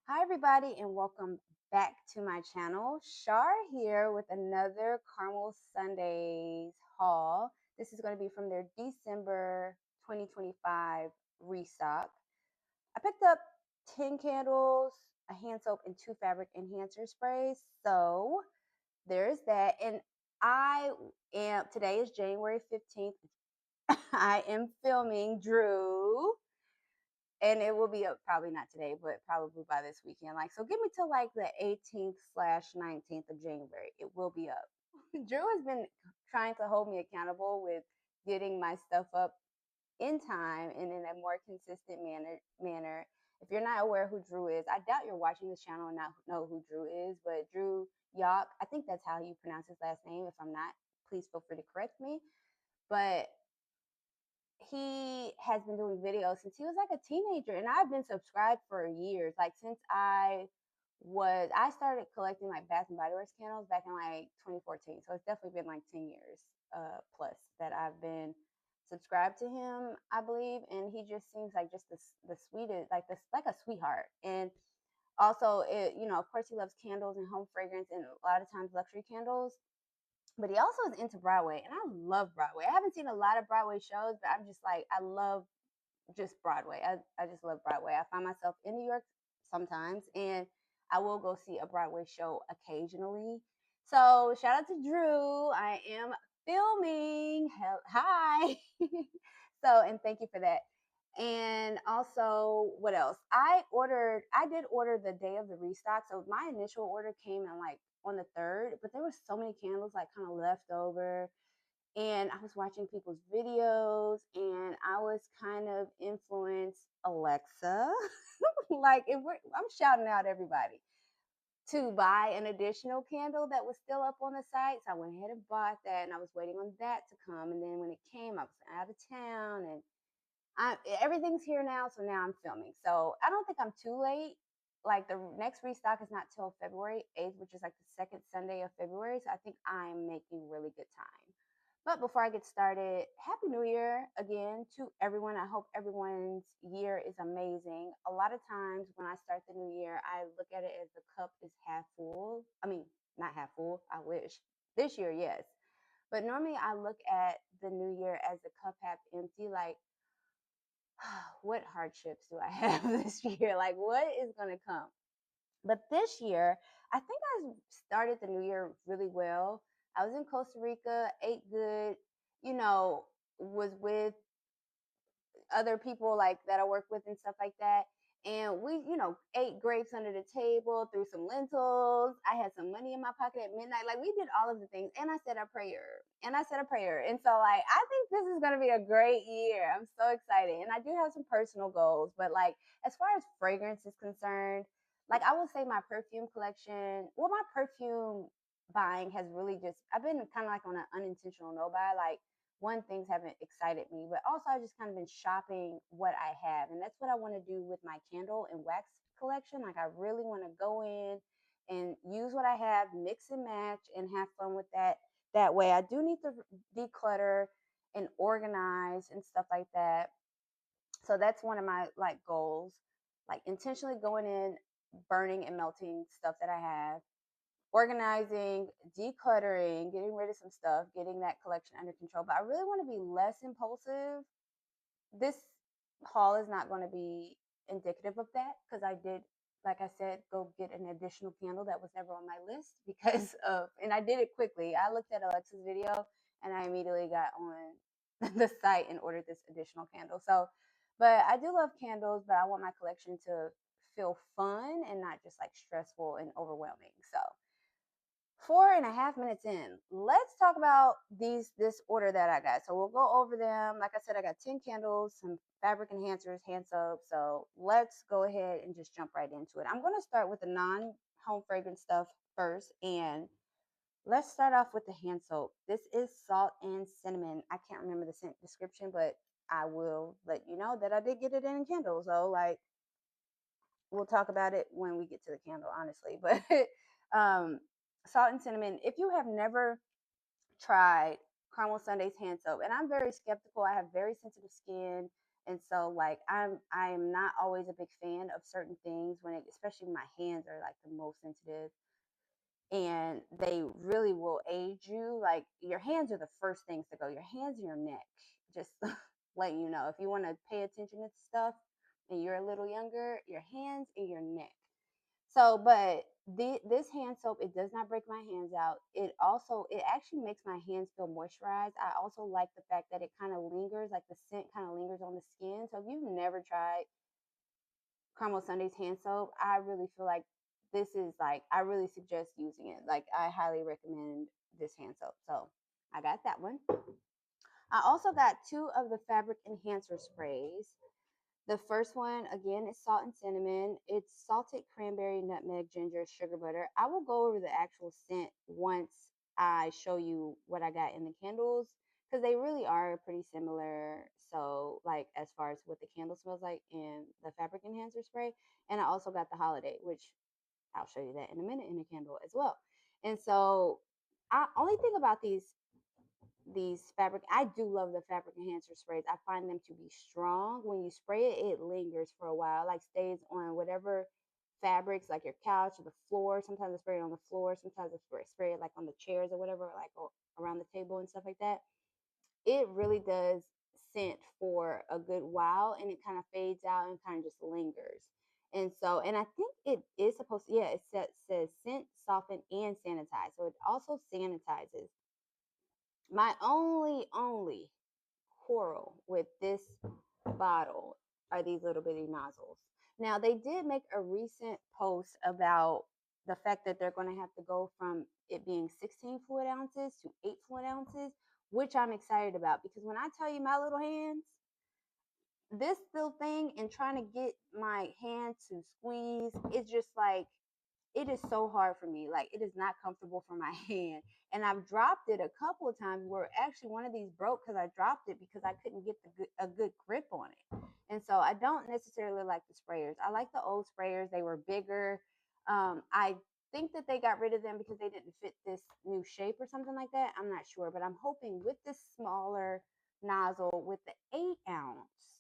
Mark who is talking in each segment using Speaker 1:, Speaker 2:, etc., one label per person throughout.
Speaker 1: Hi, everybody, and welcome back to my channel. Shar here with another Caramel Sundays haul. This is going to be from their December 2025 restock. I picked up 10 candles, a hand soap, and 2 fabric enhancer sprays. So there's that. And today is January 15th. I am filming Drew, and it will be up probably not today, but probably by this weekend. Like, so give me till like the 18th/19th of January. It will be up. Drew has been trying to hold me accountable with getting my stuff up in time and in a more consistent manner. If you're not aware who Drew is, I doubt you're watching this channel and not know who Drew is, but Drew Yock, I think that's how you pronounce his last name. If I'm not, please feel free to correct me. But he has been doing videos since he was like a teenager, and I've been subscribed for years. Like since I started collecting like Bath and Body Works candles back in like 2014. So it's definitely been like 10 years plus that I've been subscribed to him, I believe. And he just seems like just the sweetest, like a sweetheart. And also, of course, he loves candles and home fragrance, and a lot of times luxury candles, but he also is into Broadway, and I love Broadway. I haven't seen a lot of Broadway shows, but I'm just like, I love just Broadway. I just love Broadway. I find myself in New York sometimes, and I will go see a Broadway show occasionally. So shout out to Drew. I am filming. Hi. And thank you for that. And also, what else? I did order the day of the restock. So my initial order came in like on the 3rd, but there were so many candles like kind of left over. And I was watching people's videos, and I was kind of influenced Alexa. I'm shouting out everybody to buy an additional candle that was still up on the site. So I went ahead and bought that, and I was waiting on that to come. And then when it came, I was out of town, and everything's here now. So now I'm filming. So I don't think I'm too late. Like the next restock is not till February 8th, which is like the second Sunday of February. So I think I'm making really good time. But before I get started, Happy New Year again to everyone. I hope everyone's year is amazing. A lot of times when I start the new year, I look at it as the cup is half full. I mean, not half full, I wish. This year, yes. But normally I look at the new year as the cup half empty, like, what hardships do I have this year? Like, what is going to come? But this year, I think I started the new year really well. I was in Costa Rica, ate good, you know, was with other people like that I work with and stuff like that. And we, ate grapes under the table, threw some lentils. I had some money in my pocket at midnight. Like we did all of the things. And I said a prayer. And I said a prayer. And so like I think this is gonna be a great year. I'm so excited. And I do have some personal goals, but like as far as fragrance is concerned, like I will say my perfume collection, well, my perfume buying has really just I've been kind of like on an unintentional no buy. Like one, things haven't excited me, but also I've just kind of been shopping what I have. And that's what I want to do with my candle and wax collection. Like I really want to go in and use what I have, mix and match, and have fun with that way. I do need to declutter and organize and stuff like that. So that's one of my like goals, like intentionally going in, burning and melting stuff that I have, organizing, decluttering, getting rid of some stuff, getting that collection under control. But I really want to be less impulsive. This haul is not going to be indicative of that because I did, like I said, go get an additional candle that was never on my list and I did it quickly. I looked at Alexa's video and I immediately got on the site and ordered this additional candle. So, but I do love candles, but I want my collection to feel fun and not just like stressful and overwhelming. So, 4.5 minutes in, let's talk about this order that I got. So we'll go over them. Like I said, I got 10 candles, some fabric enhancers, hand soap. So let's go ahead and just jump right into it. I'm going to start with the non-home fragrance stuff first, and let's start off with the hand soap. This is salt and cinnamon. I can't remember the scent description, but I will let you know that I did get it in candles. So like we'll talk about it when we get to the candle, honestly. But um, salt and cinnamon. If you have never tried Caramel Sundays hand soap, and I'm very skeptical. I have very sensitive skin, And so like I'm not always a big fan of certain things when it, especially my hands are like the most sensitive, and they really will aid you. Like your hands are the first things to go. Your hands and your neck. Just letting you know if you want to pay attention to stuff and you're a little younger, your hands and your neck. So, but this hand soap, it does not break my hands out. It actually makes my hands feel moisturized. I also like the fact that it kind of lingers, like the scent kind of lingers on the skin. So if you've never tried Caramel Sundays hand soap, I really feel like this is like, I really suggest using it. Like I highly recommend this hand soap. So I got that one. I also got two of the fabric enhancer sprays. The first one, again, is salt and cinnamon. It's salted cranberry, nutmeg, ginger, sugar butter. I will go over the actual scent once I show you what I got in the candles, because they really are pretty similar. So, like, as far as what the candle smells like in the fabric enhancer spray. And I also got the holiday, which I'll show you that in a minute in the candle as well. And so, I only thing about these fabric, I do love the fabric enhancer sprays. I find them to be strong. When you spray it, it lingers for a while, like stays on whatever fabrics, like your couch or the floor. Sometimes I spray it on the floor, sometimes I spray it like on the chairs or whatever, like around the table and stuff like that. It really does scent for a good while, and it kind of fades out and kind of just lingers. And so, and I think it is supposed to, yeah, it says scent, soften, and sanitize. So it also sanitizes. My only quarrel with this bottle are these little bitty nozzles. Now, they did make a recent post about the fact that they're going to have to go from it being 16 fluid ounces to 8 fluid ounces, which I'm excited about, because when I tell you my little hands, this little thing and trying to get my hand to squeeze, it's just like, it is so hard for me. Like it is not comfortable for my hand. And I've dropped it a couple of times where actually one of these broke because I dropped it because I couldn't get a good grip on it. And so I don't necessarily like the sprayers. I like the old sprayers. They were bigger. I think that they got rid of them because they didn't fit this new shape or something like that. I'm not sure, but I'm hoping with this smaller nozzle with the 8 ounce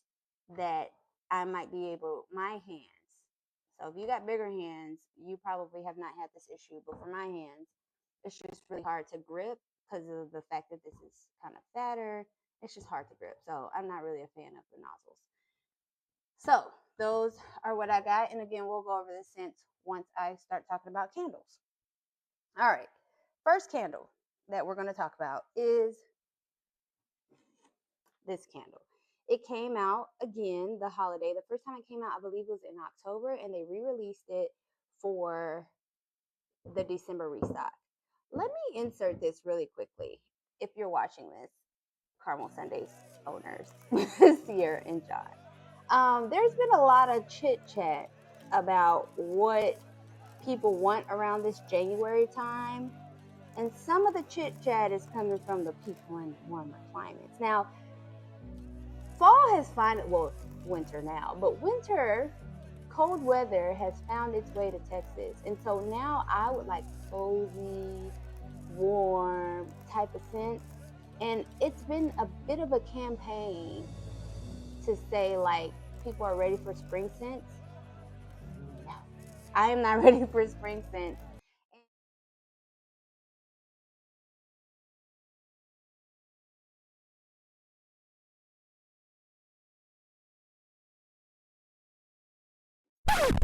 Speaker 1: that I might be able, my hands. So if you got bigger hands, you probably have not had this issue. But for my hands, it's just really hard to grip because of the fact that this is kind of fatter. It's just hard to grip. So I'm not really a fan of the nozzles. So those are what I got. And again, we'll go over the scents once I start talking about candles. All right. First candle that we're going to talk about is this candle. It came out again the holiday. The first time it came out, I believe, was in October, and they re-released it for the December restock. Let me insert this really quickly. If you're watching this, Caramel Sundays owners, Sierra and John, there's been a lot of chit chat about what people want around this January time. And some of the chit chat is coming from the people in warmer climates. Now, fall has found, well, winter now, but winter, cold weather has found its way to Texas. And so now I would like cozy, warm type of scents. And it's been a bit of a campaign to say like people are ready for spring scents. No, I am not ready for spring scents.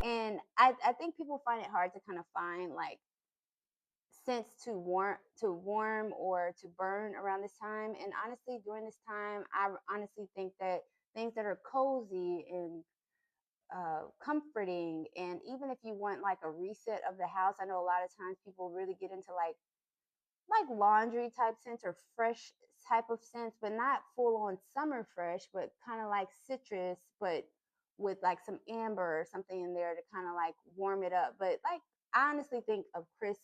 Speaker 1: And I think people find it hard to kind of find like scents to warm or to burn around this time. And honestly, during this time, I honestly think that things that are cozy and comforting, and even if you want like a reset of the house, I know a lot of times people really get into like laundry type scents or fresh type of scents, but not full on summer fresh, but kind of like citrus, but with like some amber or something in there to kind of like warm it up. But like I honestly think of crisp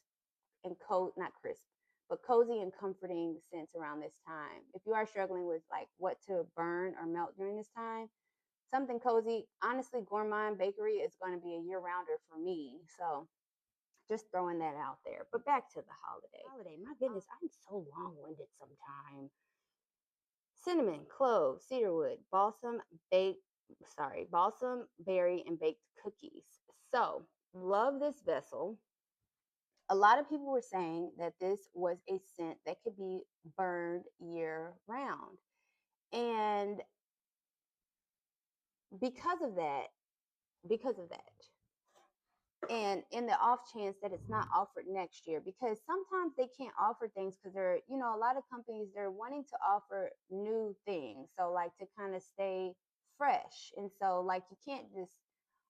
Speaker 1: and cold, not crisp, but cozy and comforting scents around this time. If you are struggling with like what to burn or melt during this time, something cozy. Honestly, gourmand bakery is going to be a year rounder for me. So just throwing that out there. But back to the holiday. Holiday, my goodness, I'm so long winded sometimes. cinnamon, clove, cedarwood, balsam berry and baked cookies. So, love this vessel. A lot of people were saying that this was a scent that could be burned year round. And because of that, because of that, and in the off chance that it's not offered next year, because sometimes they can't offer things because they're, a lot of companies, they're wanting to offer new things, so like to kind of stay fresh. And so like you can't just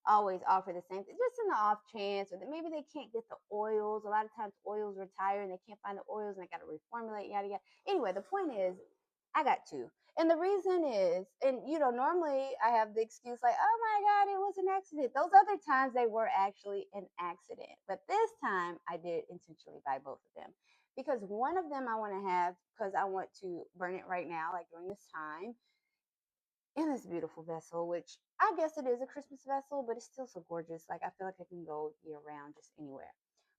Speaker 1: always offer the same thing, just in the off chance, or that maybe they can't get the oils. A lot of times oils retire and they can't find the oils and they got to reformulate, yada yada. Anyway, the point is, I got two. And the reason is, and normally I have the excuse like, oh my God, it was an accident. Those other times they were actually an accident. But this time I did intentionally buy both of them, because one of them I want to have because I want to burn it right now, like during this time, in this beautiful vessel, which I guess it is a Christmas vessel, but it's still so gorgeous. Like I feel like I can go year round just anywhere.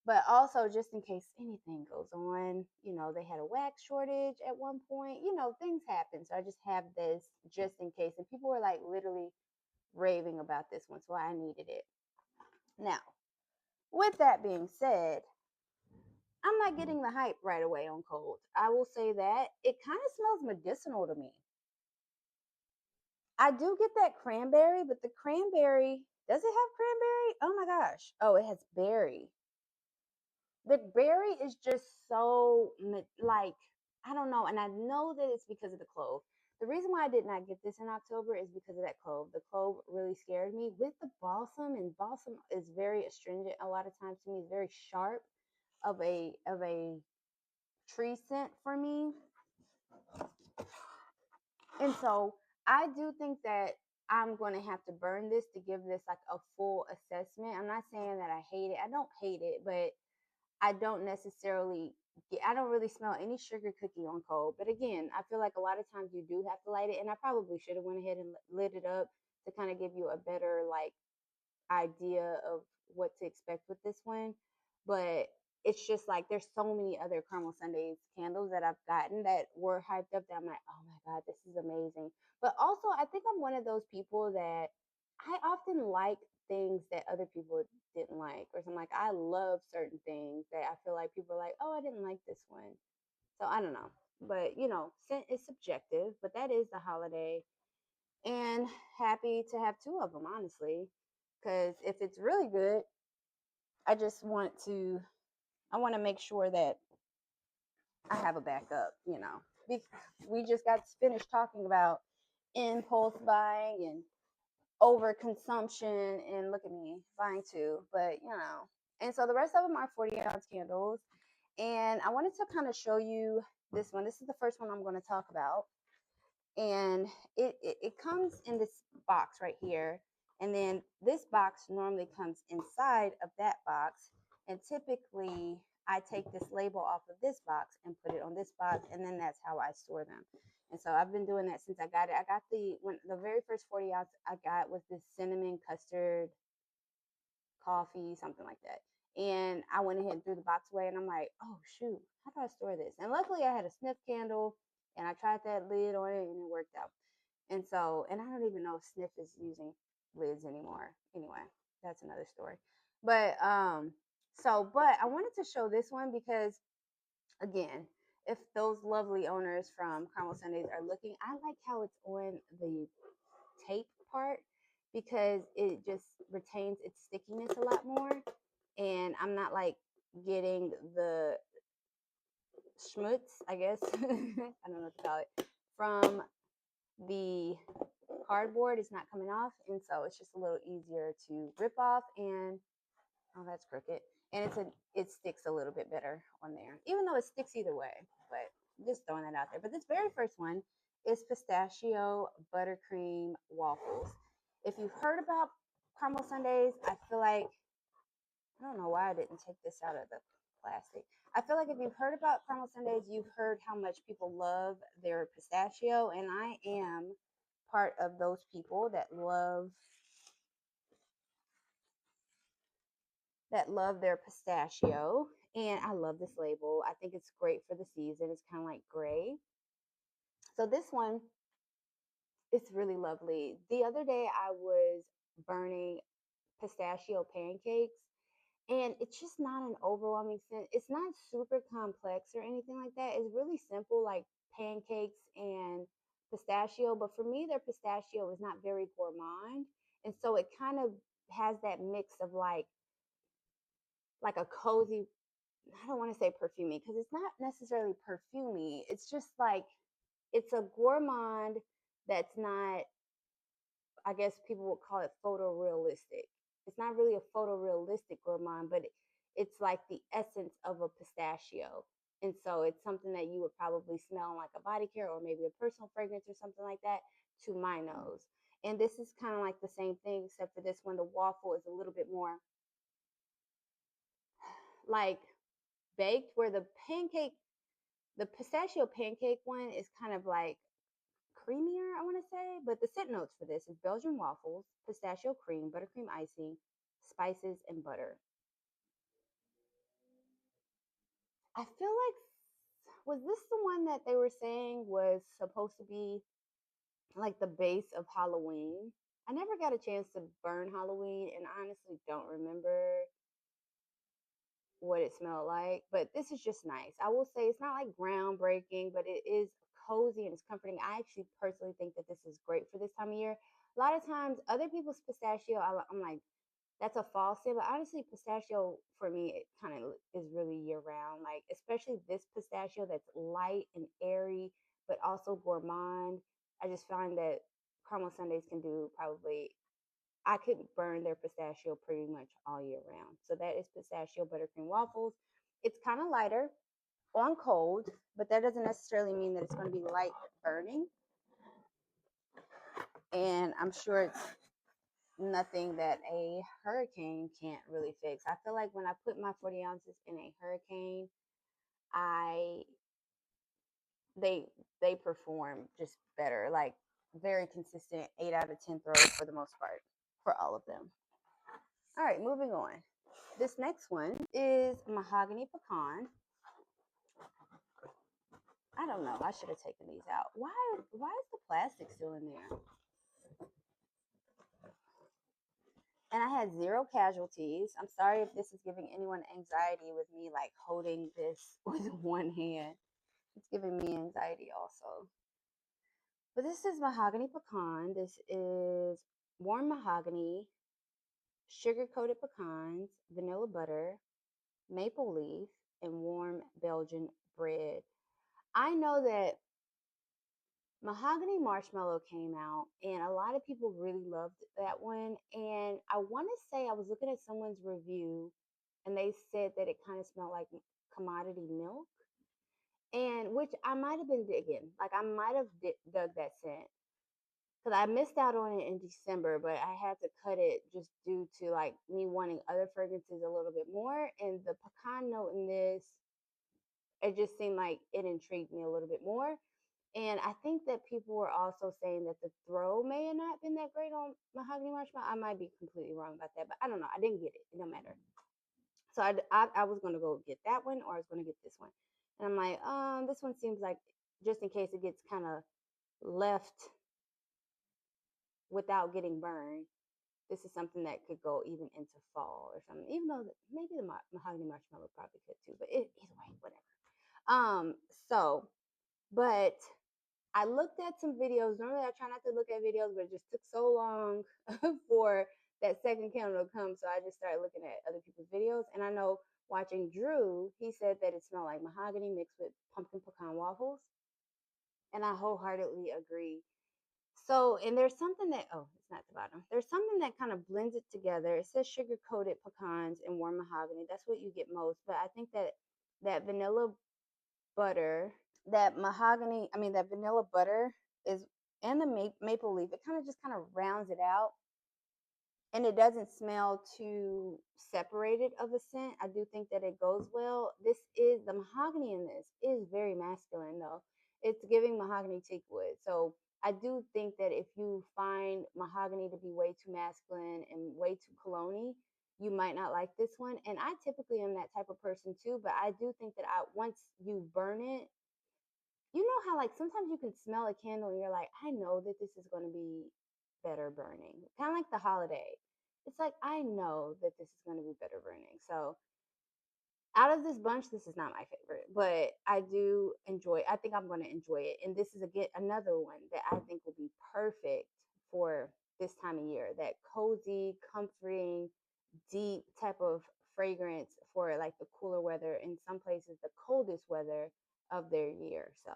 Speaker 1: But also just in case anything goes on, they had a wax shortage at one point, things happen. So I just have this just in case. And people were like literally raving about this one. So I needed it. Now, with that being said, I'm not getting the hype right away on cold. I will say that it kind of smells medicinal to me. I do get that cranberry, but the cranberry, does it have cranberry? Oh my gosh. Oh, it has berry. The berry is just so like, I don't know. And I know that it's because of the clove. The reason why I did not get this in October is because of that clove. The clove really scared me with the balsam, and balsam is very astringent a lot of times to me. It's very sharp of a tree scent for me. And so I do think that I'm going to have to burn this to give this like a full assessment. I'm not saying that I hate it. I don't hate it, but I don't necessarily I don't really smell any sugar cookie on cold. But again, I feel like a lot of times you do have to light it, and I probably should have went ahead and lit it up to kind of give you a better like idea of what to expect with this one. But it's just like there's so many other caramel sundaes candles that I've gotten that were hyped up that I'm like, oh my God, this is amazing. But also I think I'm one of those people that I often like things that other people didn't like, or something. Like I love certain things that I feel like people are like, oh, I didn't like this one. So I don't know. But scent is subjective, but that is the holiday. And happy to have two of them, honestly. Because if it's really good, I just want to I want to make sure that I have a backup, We just got finished talking about impulse buying and overconsumption, and look at me buying two, but And so the rest of them are 40-ounce candles. And I wanted to kind of show you this one. This is the first one I'm going to talk about. And it comes in this box right here. And then this box normally comes inside of that box. And typically I take this label off of this box and put it on this box, and then that's how I store them. And so I've been doing that since I got it. I got the very first 40-ounce I got was this cinnamon custard coffee, something like that. And I went ahead and threw the box away, and I'm like, oh shoot, how do I store this? And luckily I had a sniff candle, and I tried that lid on it and it worked out. And so, and I don't even know if Sniff is using lids anymore. Anyway, that's another story. But but I wanted to show this one because again, if those lovely owners from Caramel Sundays are looking, I like how it's on the tape part because it just retains its stickiness a lot more. And I'm not like getting the schmutz, I guess. I don't know what to call it, from the cardboard. Is not coming off, and so it's just a little easier to rip off. And oh, that's crooked. And it sticks a little bit better on there, even though it sticks either way. But just throwing that out there. But this very first one is pistachio buttercream waffles. If you've heard about caramel sundaes, I feel like, I don't know why I didn't take this out of the plastic. I feel like if you've heard about caramel sundaes, you've heard how much people love their pistachio, and I am part of those people that love their pistachio. And I love this label. I think it's great for the season. It's kind of like gray. So this one, it's really lovely. The other day I was burning pistachio pancakes, and it's just not an overwhelming scent. It's not super complex or anything like that. It's really simple, like pancakes and pistachio. But for me, their pistachio is not very gourmand, and so it kind of has that mix of like a cozy. I don't want to say perfumey because it's not necessarily perfumey. It's just like it's a gourmand that's not, I guess people would call it photorealistic. It's not really a photorealistic gourmand, but it's like the essence of a pistachio. And so it's something that you would probably smell in like a body care or maybe a personal fragrance or something like that to my nose. And this is kind of like the same thing, except for this one, the waffle is a little bit more like baked, where the pistachio pancake one is kind of like creamier, I want to say. But the scent notes for this is Belgian waffles, pistachio cream, buttercream icing, spices, and butter. I feel like, was this the one that they were saying was supposed to be like the base of Halloween? I never got a chance to burn Halloween and I honestly don't remember what it smelled like, but this is just nice. I will say it's not like groundbreaking, but it is cozy and it's comforting. I actually personally think that this is great for this time of year. A lot of times, other people's pistachio, I'm like, that's a fall scent, but honestly, pistachio for me, it kind of is really year round. Like, especially this pistachio that's light and airy, but also gourmand. I just find that caramel sundaes can do probably, I could burn their pistachio pretty much all year round. So that is pistachio buttercream waffles. It's kind of lighter on cold, but that doesn't necessarily mean that it's going to be light burning. And I'm sure it's nothing that a hurricane can't really fix. I feel like when I put my 40 ounces in a hurricane, I they they perform just better. Like very consistent 8 out of 10 throws for the most part for all of them. All right, moving on. This next one is mahogany pecan. I don't know. I should have taken these out. Why is the plastic still in there? And I had zero casualties. I'm sorry if this is giving anyone anxiety with me like holding this with one hand. It's giving me anxiety also. But this is mahogany pecan. This is warm mahogany, sugar coated pecans, vanilla butter, maple leaf, and warm Belgian bread. I know that mahogany marshmallow came out and a lot of people really loved that one. And I want to say I was looking at someone's review and they said that it kind of smelled like commodity milk. And which I might have been digging, like I might have dug that scent because I missed out on it in December, but I had to cut it just due to like me wanting other fragrances a little bit more. And the pecan note in this, it just seemed like it intrigued me a little bit more. And I think that people were also saying that the throw may have not been that great on mahogany marshmallow. I might be completely wrong about that, but I don't know. I didn't get it. It don't matter. So I was going to go get that one or I was going to get this one. And I'm like, this one seems like just in case it gets kind of left without getting burned, this is something that could go even into fall or something. Even though maybe the mahogany marshmallow probably could too, but either way, whatever. So, but I looked at some videos. Normally, I try not to look at videos, but it just took so long for that second candle to come. So I just started looking at other people's videos. And I know watching Drew, he said that it smelled like mahogany mixed with pumpkin pecan waffles. And I wholeheartedly agree. So, and there's something that, oh, it's not the bottom. There's something that kind of blends it together. It says sugar coated pecans and warm mahogany. That's what you get most. But I think that that vanilla butter, that mahogany, I mean, that vanilla butter is, and the maple leaf, it kind of rounds it out and it doesn't smell too separated of a scent. I do think that it goes well. This is the mahogany in this is very masculine though. It's giving mahogany teak wood. So I do think that if you find mahogany to be way too masculine and way too cologne, you might not like this one. And I typically am that type of person too, but I do think that once you burn it, you know how like sometimes you can smell a candle and you're like, I know that this is going to be better burning. Kind of like the holiday. It's like I know that this is going to be better burning. So out of this bunch, this is not my favorite, but I do enjoy. I think I'm going to enjoy it, and this is another one that I think will be perfect for this time of year. That cozy, comforting, deep type of fragrance for like the cooler weather. In some places, the coldest weather of their year. So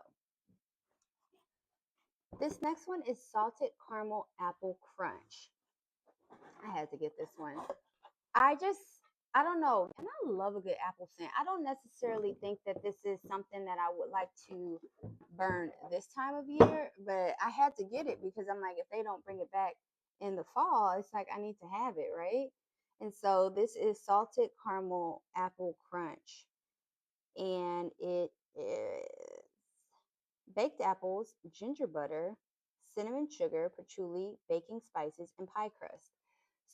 Speaker 1: this next one is salted caramel apple crunch. I had to get this one. I just, I don't know. And I love a good apple scent. I don't necessarily think that this is something that I would like to burn this time of year, but I had to get it because I'm like, if they don't bring it back in the fall, it's like I need to have it, right? And so this is salted caramel apple crunch. And it is baked apples, ginger butter, cinnamon sugar, patchouli, baking spices, and pie crust.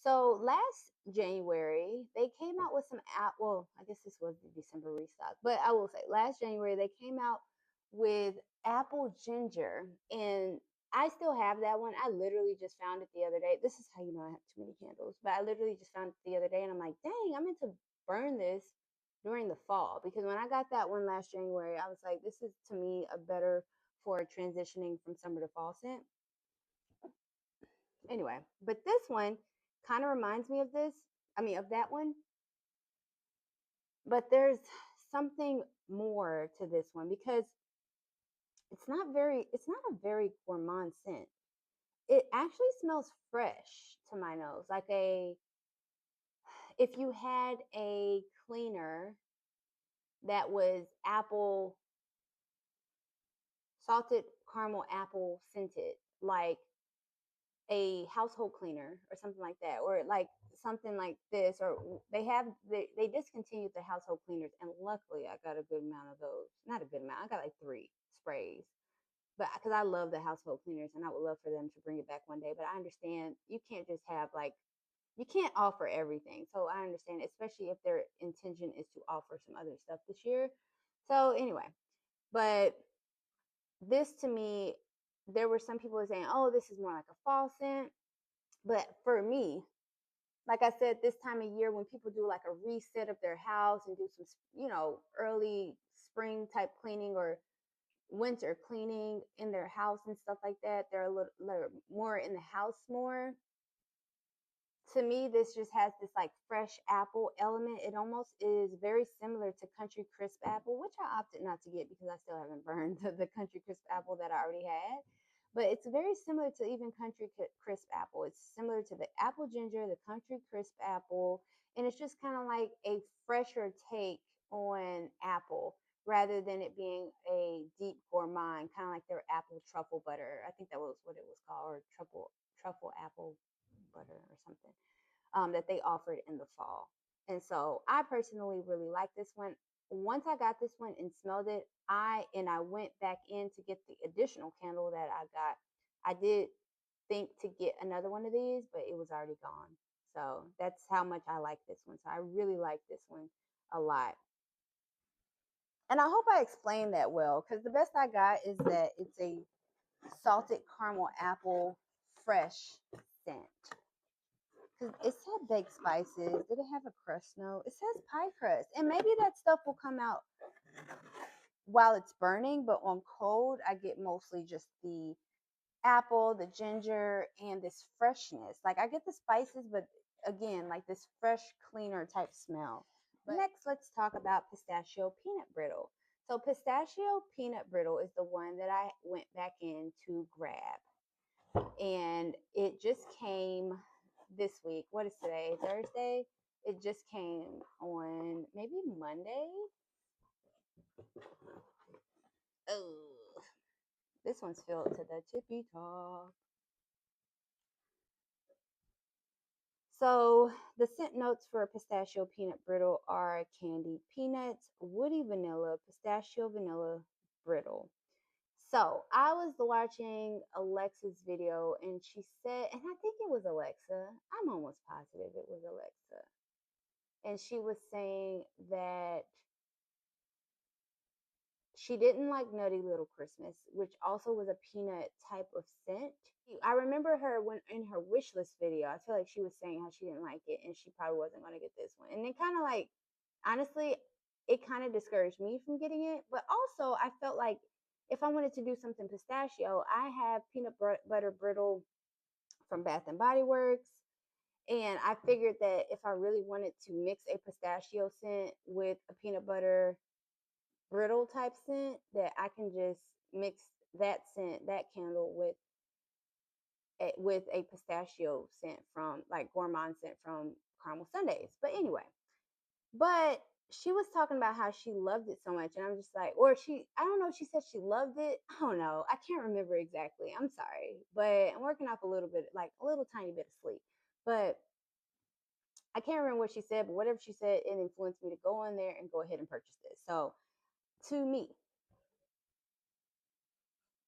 Speaker 1: So last January, they came out with some well, I guess this was the December restock, but I will say last January they came out with apple ginger, and I still have that one. I literally just found it the other day. This is how you know I have too many candles, but I literally just found it the other day, and I'm like, dang, I meant to burn this during the fall because when I got that one last January, I was like, this is to me a better for transitioning from summer to fall scent. Anyway, but this one kind of reminds me of this. I mean, of that one, but there's something more to this one because it's not a very gourmand scent. It actually smells fresh to my nose, like if you had a cleaner that was apple salted caramel apple scented, like a household cleaner or something like that, or like something like this, or they discontinued the household cleaners, and luckily I got a good amount of those. Not a good amount, I got like 3 sprays, but because I love the household cleaners and I would love for them to bring it back one day. But I understand you can't just have like you can't offer everything, so I understand, especially if their intention is to offer some other stuff this year. So anyway, but this to me, there were some people saying, oh, this is more like a fall scent. But for me, like I said, this time of year when people do like a reset of their house and do some, early spring type cleaning or winter cleaning in their house and stuff like that, they're a little more in the house more. To me, this just has this like fresh apple element. It almost is very similar to Country Crisp apple, which I opted not to get because I still haven't burned the Country Crisp apple that I already had. But it's very similar to even Country Crisp apple. It's similar to the apple ginger, the Country Crisp apple, and it's just kind of like a fresher take on apple rather than it being a deep gourmand, kind of like their apple truffle butter. I think that was what it was called, or truffle apple butter or something, that they offered in the fall. And so I personally really like this one. Once I got this one and smelled it, I went back in to get the additional candle that I got. I did think to get another one of these, but it was already gone. So that's how much I like this one. So I really like this one a lot. And I hope I explained that well, because the best I got is that it's a salted caramel apple fresh scent. Because it said baked spices. Did it have a crust note? It says pie crust. And maybe that stuff will come out while it's burning, but on cold, I get mostly just the apple, the ginger, and this freshness. Like I get the spices, but again, like this fresh, cleaner type smell. But next, let's talk about pistachio peanut brittle. So pistachio peanut brittle is the one that I went back in to grab. And it just came this week. What is today? Thursday? It just came on maybe Monday. Oh, this one's filled to the tippy top. So the scent notes for pistachio peanut brittle are candied peanuts, woody vanilla, pistachio vanilla brittle. So I was watching Alexa's video and she said, and I think it was Alexa. I'm almost positive it was Alexa. And she was saying that She didn't like Nutty Little Christmas, which also was a peanut type of scent. I remember her when in her wish list video, I feel like she was saying how she didn't like it and she probably wasn't going to get this one. And then kind of like, honestly, it kind of discouraged me from getting it. But also, I felt like if I wanted to do something pistachio, I have peanut butter brittle from Bath and Body Works. And I figured that if I really wanted to mix a pistachio scent with a peanut butter brittle type scent, that I can just mix that scent, that candle with a pistachio scent from like gourmand scent from Caramel Sundays. But anyway, but she was talking about how she loved it so much, and I'm just like, or I don't know if she said she loved it. I don't know. I can't remember exactly. I'm sorry, but I'm working off a little bit, like a little tiny bit of sleep. But I can't remember what she said, but whatever she said, it influenced me to go in there and go ahead and purchase this. So to me,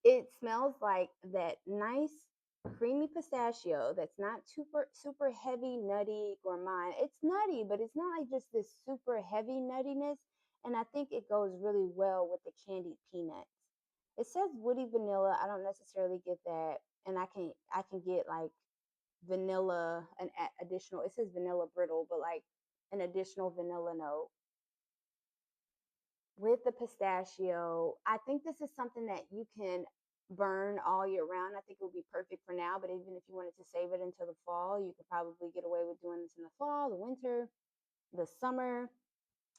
Speaker 1: it smells like that nice creamy pistachio that's not super heavy, nutty, gourmand. It's nutty, but it's not like just this super heavy nuttiness. And I think it goes really well with the candied peanuts. It says woody vanilla. I don't necessarily get that. And I can get like vanilla, an additional, it says vanilla brittle, but like an additional vanilla note with the pistachio. I think this is something that you can burn all year round. I think it would be perfect for now, but even if you wanted to save it until the fall, you could probably get away with doing this in the fall, the winter, the summer,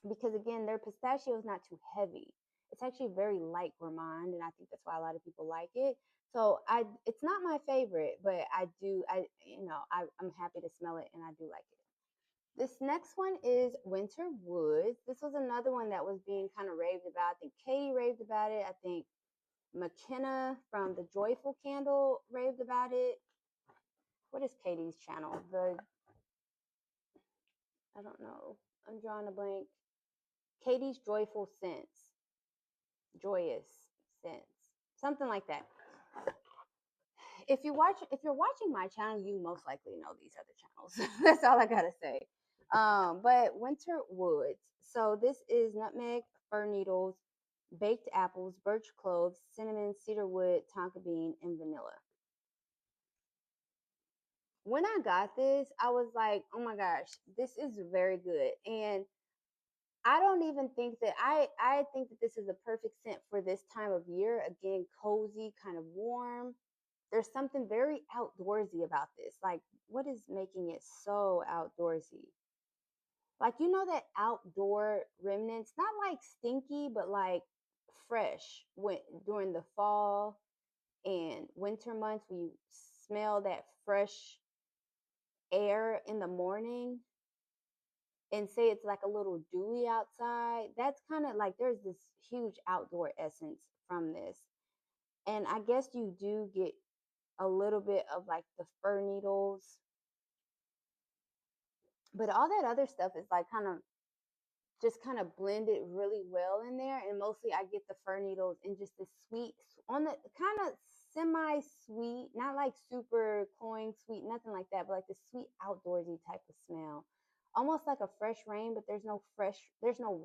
Speaker 1: because again, their pistachio is not too heavy. It's actually very light gourmand, and I think that's why a lot of people like it. So it's not my favorite, but I'm happy to smell it, and I do like it. This next one is Winter Woods. This was another one that was being kind of raved about. I think Katie raved about it. I think McKenna from the Joyful Candle raved about it. What is Katie's channel? I don't know. I'm drawing a blank. Katie's Joyful Scents. Joyous Scents. Something like that. If you're watching my channel, you most likely know these other channels. That's all I gotta say. But Winter Woods. So this is nutmeg, fir needles, baked apples, birch cloves, cinnamon, cedar wood, tonka bean, and vanilla. When I got this, I was like, oh my gosh, this is very good. And I don't even think that I think that this is a perfect scent for this time of year. Again, cozy, kind of warm. There's something very outdoorsy about this. Like, what is making it so outdoorsy? Like, that outdoor remnants, not like stinky, but like fresh when during the fall and winter months when you smell that fresh air in the morning and say it's like a little dewy outside. That's kind of like there's this huge outdoor essence from this. And I guess you do get a little bit of like the fir needles, but all that other stuff is like kind of blended really well in there. And mostly I get the fir needles and just the sweet on the kind of semi sweet, not like super cloying sweet, nothing like that, but like the sweet outdoorsy type of smell. Almost like a fresh rain, but there's no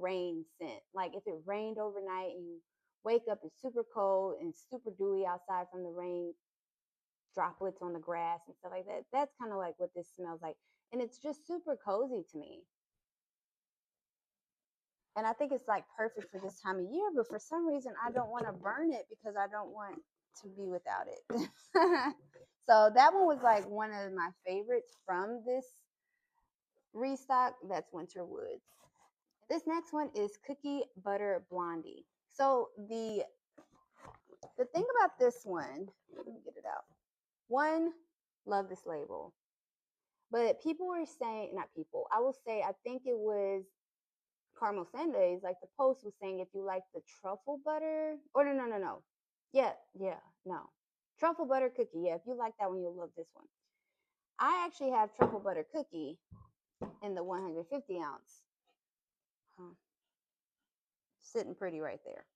Speaker 1: rain scent. Like if it rained overnight and you wake up, it's super cold and super dewy outside from the rain droplets on the grass and stuff like that. That's kind of like what this smells like. And it's just super cozy to me. And I think it's like perfect for this time of year, but for some reason I don't want to burn it because I don't want to be without it. So that one was like one of my favorites from this restock. That's Winter Woods. This next one is Cookie Butter Blondie. So the thing about this one, let me get it out. One, love this label. But people were saying, not people, I will say, I think it was Caramel Sundays, like the post was saying if you like the truffle butter, or no. Yeah, no. Truffle butter cookie. Yeah, if you like that one, you'll love this one. I actually have truffle butter cookie in the 150 ounce. Huh. Sitting pretty right there.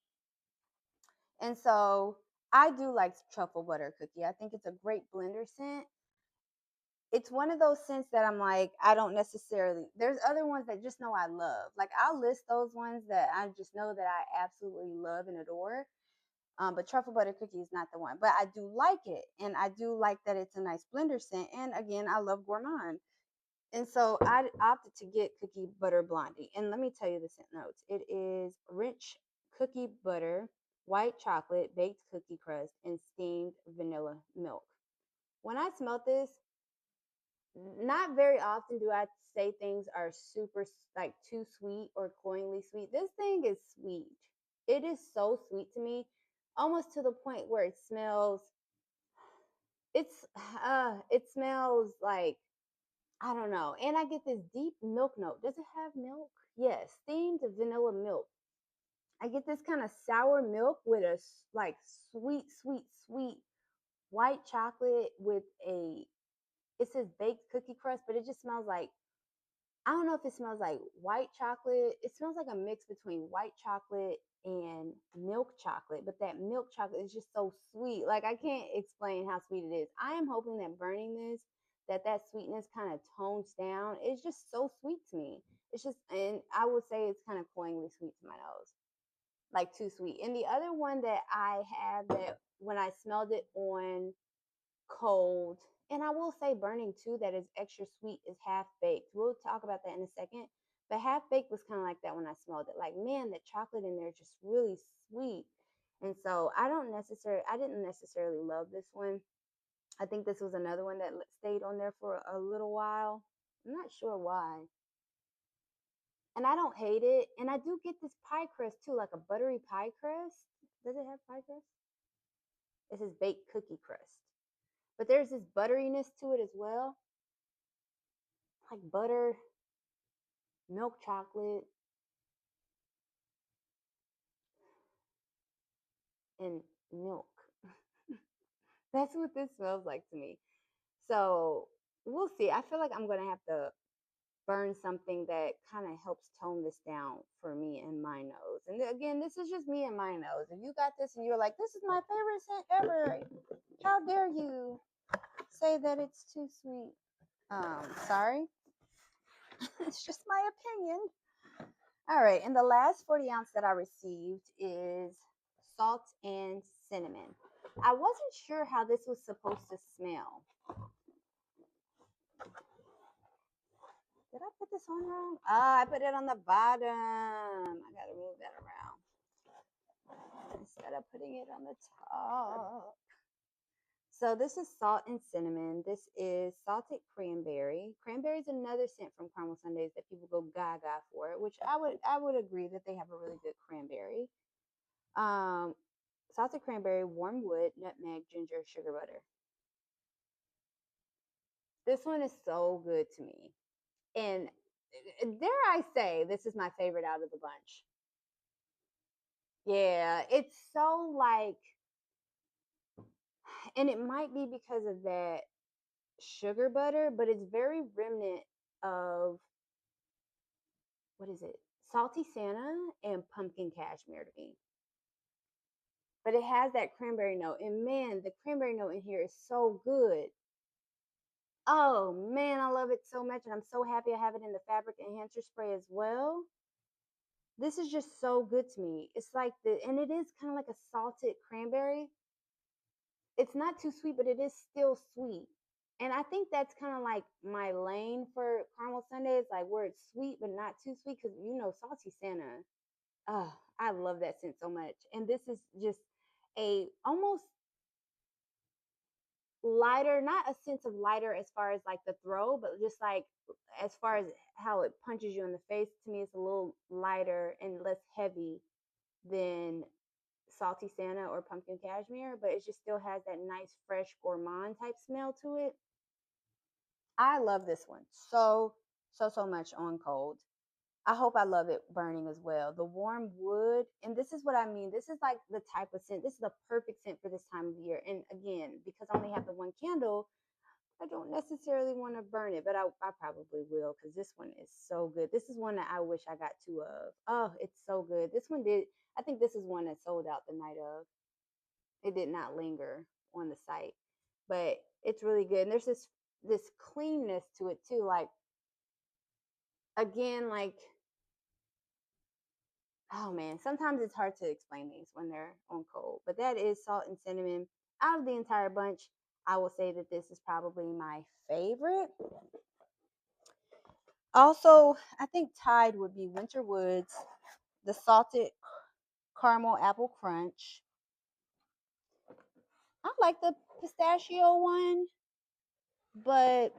Speaker 1: And so I do like truffle butter cookie. I think it's a great blender scent. it's one of those scents that I'm like, I don't necessarily, there's other ones that just know I love. Like I'll list those ones that I just know that I absolutely love and adore. But truffle butter cookie is not the one. But I do like it, and I do like that it's a nice blender scent. And again, I love gourmand, and so I opted to get cookie butter blondie. And let me tell you the scent notes. It is rich cookie butter, white chocolate, baked cookie crust, and steamed vanilla milk. When I smelled this, not very often do I say things are super like too sweet or cloyingly sweet. This thing is sweet. It is so sweet to me, almost to the point where it smells. It's it smells like, I don't know. And I get this deep milk note. Does it have milk? Yes, steamed vanilla milk. I get this kind of sour milk with a like sweet, sweet, sweet white chocolate with a, it says baked cookie crust, but it just smells like, I don't know if it smells like white chocolate. It smells like a mix between white chocolate and milk chocolate, but that milk chocolate is just so sweet. Like I can't explain how sweet it is. I am hoping that burning this, that sweetness kind of tones down. It's just so sweet to me. It's just, and I would say it's kind of cloyingly sweet to my nose, like too sweet. And the other one that I have that when I smelled it on cold, and I will say burning too, that is extra sweet, is half baked. We'll talk about that in a second. But half baked was kind of like that when I smelled it. Like, man, that chocolate in there is just really sweet. And so I didn't necessarily love this one. I think this was another one that stayed on there for a little while. I'm not sure why. And I don't hate it. And I do get this pie crust too, like a buttery pie crust. Does it have pie crust? It says baked cookie crust. But there's this butteriness to it as well, like butter, milk chocolate, and milk. That's what this smells like to me. So we'll see. I feel like I'm going to have to burn something that kind of helps tone this down for me and my nose. And again, this is just me and my nose. If you got this and you're like, this is my favorite scent ever, how dare you say that it's too sweet? Sorry. It's just my opinion. All right, and the last 40 ounce that I received is salt and cinnamon. I wasn't sure how this was supposed to smell. Did I put this on wrong? Ah, I put it on the bottom. I gotta move that around instead of putting it on the top. So this is salt and cinnamon. This is salted cranberry. Cranberry is another scent from Caramel Sundays that people go gaga for, which I would agree that they have a really good cranberry. Um, Salted cranberry, warm wood, nutmeg, ginger, sugar butter. This one is so good to me. And dare I say, this is my favorite out of the bunch. Yeah, it's so like, and it might be because of that sugar butter, but it's very remnant of, what is it? Salty Santa and pumpkin cashmere to me. But it has that cranberry note. And man, the cranberry note in here is so good. Oh man, I love it so much. And I'm so happy I have it in the fabric enhancer spray as well. This is just so good to me. It's like and it is kind of like a salted cranberry. It's not too sweet, but it is still sweet. And I think that's kind of like my lane for caramel sundaes, like where it's sweet but not too sweet. Because salty Santa. Oh, I love that scent so much. And this is just a almost lighter, not a sense of lighter as far as like the throw, but just like as far as how it punches you in the face. To me, it's a little lighter and less heavy than salty Santa or pumpkin cashmere, but it just still has that nice fresh gourmand type smell to it. I love this one so much on cold. I hope I love it burning as well. The warm wood, and this is what I mean. This is like the type of scent. This is the perfect scent for this time of year. And again, because I only have the one candle, I don't necessarily want to burn it, but I probably will because this one is so good. This is one that I wish I got two of. Oh, it's so good. This one did. I think this is one that sold out the night of. It did not linger on the site, but it's really good. And there's this this cleanness to it too. Like, again, like, oh man, sometimes it's hard to explain these when they're on cold, but that is salt and cinnamon. Out of the entire bunch, I will say that this is probably my favorite. Also, I think tied would be Winter Woods, the salted caramel apple crunch. I like the pistachio one, but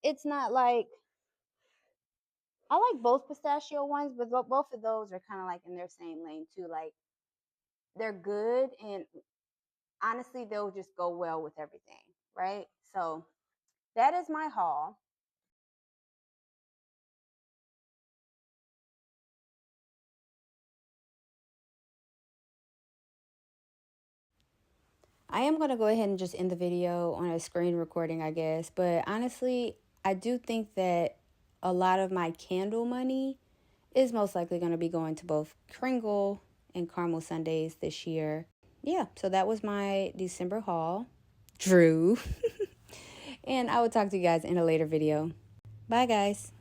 Speaker 1: it's not like, I like both pistachio ones, but both of those are kind of like in their same lane too. Like, they're good, and honestly, they'll just go well with everything, right? So that is my haul. I am going to go ahead and just end the video on a screen recording, I guess. But honestly, I do think that a lot of my candle money is most likely going to be going to both Kringle and Caramel Sundays this year. Yeah, so that was my December haul. Drew. And I will talk to you guys in a later video. Bye, guys.